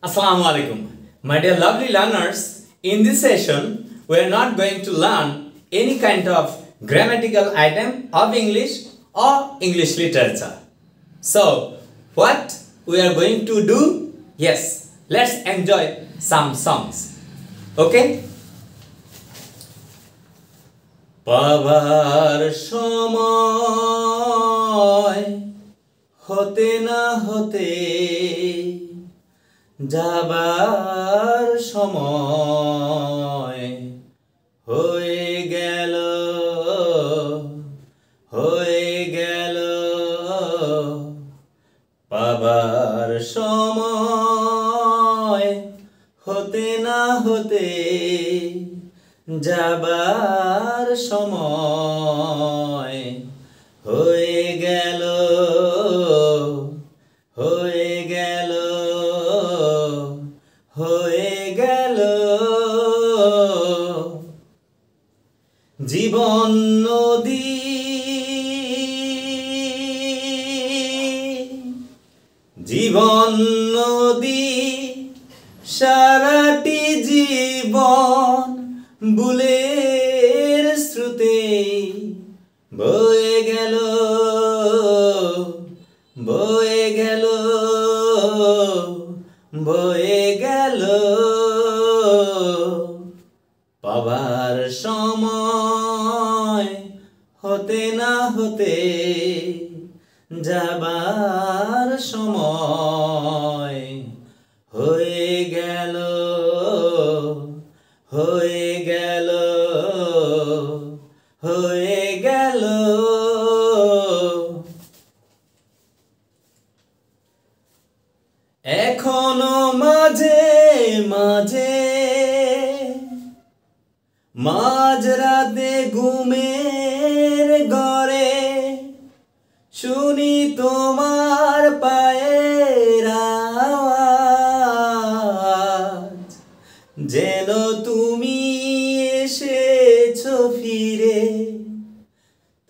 Assalamu alaikum. My dear lovely learners, in this session, we are not going to learn any kind of grammatical item of English or English literature. So, what we are going to do? Yes, let's enjoy some songs. Okay? পাবার সময় হতে না হতে যাবার সময় হয়ে গেল পাবার সময় হতে না হতে যাবার সময় হয়ে গেল জীবন নদী সারাটি জীবন বুলের স্রোতে বয়ে গেল পাবার সময় হতে না হতে যাবার সময় হয়ে গেল এখনো মাঝে মাঝরাতে ঘুমের ঘরে শুনি তোমার পায়ের আওয়াজ, যেন তুমি এসেছো ফিরে,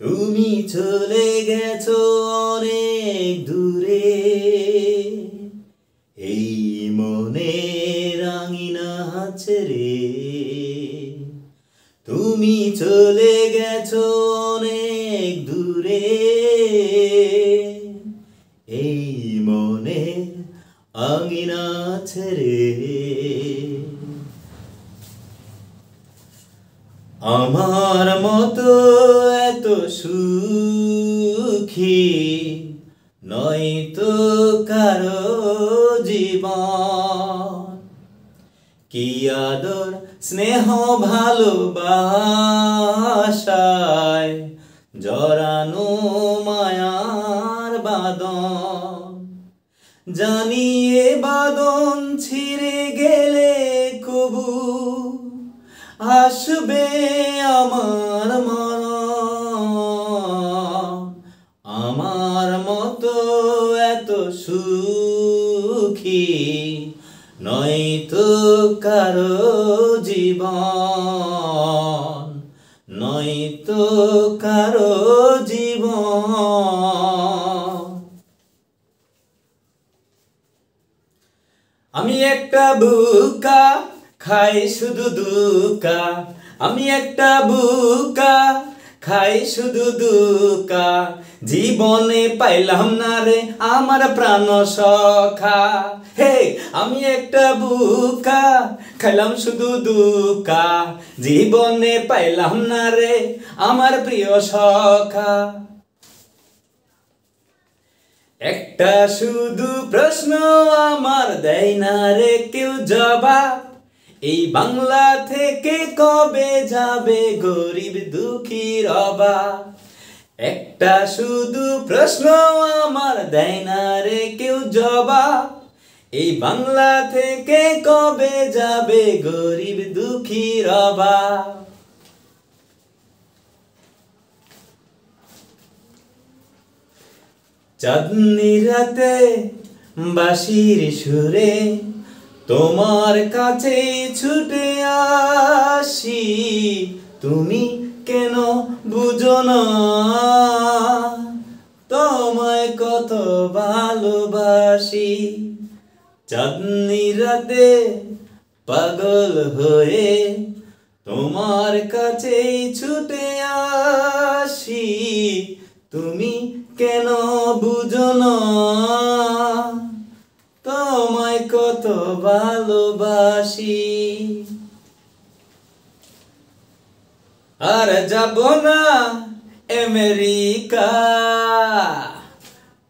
তুমি চলে গেছো অনেক দূরে। এই মনের আঙিনা ছেড়ে তুমি চলে গেছো অনেক দূরে। এই মনের আঙিনা ছেড়ে আমার মতো এত সুখী নয়তো কারো জীবন। কি আদর স্নেহ ভালোবাসায় জড়ানো মায়ার বাঁধন, জানিয়ে বাঁধন ছিঁড়ে গেলে কবু আসবে আমার মরণ। আমার মতো এত সুখী নয়তো কারো জীবন, নয়তো কারো জীবন। আমি একটা বুকা খাই শুধু দুকা, আমি একটা বুকা খাই শুধু দুকা, জীবনে পাইলাম না রে আমার প্রাণ সখা। হে আমি একটা বুকা খাইলাম শুধু দুকা, জীবনে পাইলাম না রে আমার প্রিয় সখা। একটা শুধু প্রশ্ন আমার দেয় না রে কেউ জবাব, এই বাংলা থেকে কবে যাবে গরিব দুঃখীর অভাব। একটা শুধু প্রশ্ন আমার দেয় না রে কেউ জবাব, এই বাংলা থেকে কবে যাবে গরিব দুঃখীর অভাব। চাঁদনি রাতে বাঁশির সুরে তোমার কাছে ছুটে আসি, তুমি কেন বুঝো না তোমায় কত ভালোবাসি। চাঁদনি রাতে পাগল হয়ে তোমার কাছেই ছুটে আসি, তুমি কেন বুঝো না তোমায় কত ভালোবাসি। আর যাব না আমেরিকা,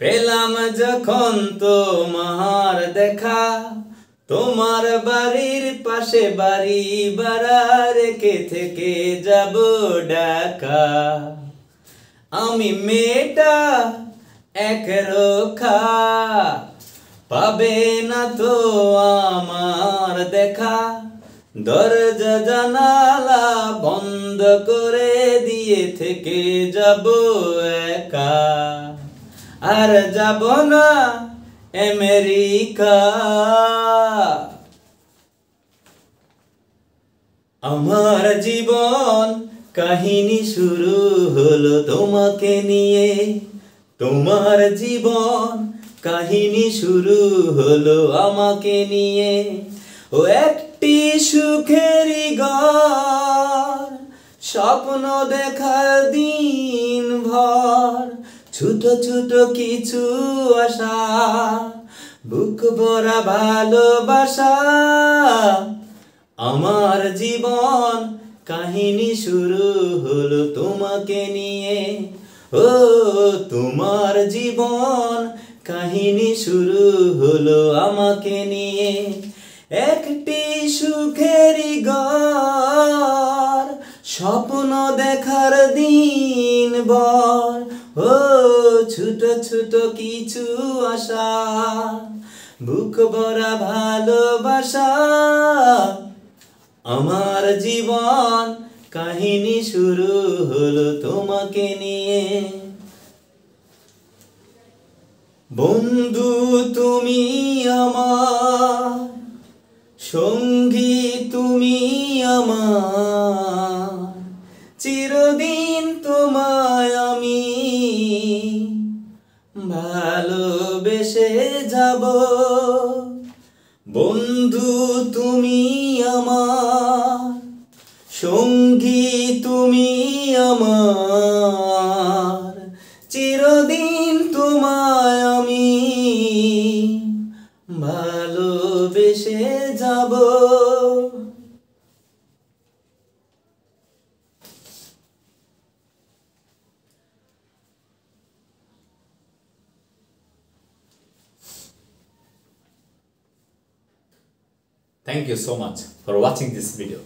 পেলাম যখন তোমার দেখা, তোমার বাড়ির পাশে বাড়ি ভাড়া রেখে থেকে যাব ঢাকা। আমি মেয়েটা একরোখা, পাবে না তো আমার দেখা, দরজা জানালা বন্ধ করে দিয়ে থেকে যাব একা। আর যাব না আমেরিকা। আমার জীবন কাহিনী শুরু হলো তোমাকে নিয়ে, তোমার জীবন কাহিনী শুরু হলো আমাকে নিয়ে। ও একটি সুখেরই ঘর, স্বপ্ন দেখার দিন ভর, ছোট ছোট কিছু আশা, বুক ভরা ভালোবাসা। আমার জীবন কাহিনী শুরু হলো তোমাকে নিয়ে। ও তোমার জীবন কাহিনী শুরু হলো আমাকে নিয়ে। একটি সুখেরই ঘর, স্বপ্ন দেখার দিন ভর, ও ছোট ছোট কিছু আশা, বুক ভরা ভালোবাসা। আমার জীবন কাহিনী শুরু হলো তোমাকে নিয়ে। বন্ধু তুমি আমার, সঙ্গী তুমি আমার, চিরদিন তোমায় আমি ভালোবেসে যাব। বন্ধু তুমি আমার, সঙ্গী তুমি আমার, চিরদিন তোমায় আমি ভালোবেসে যাব। Thank you so much for watching this video.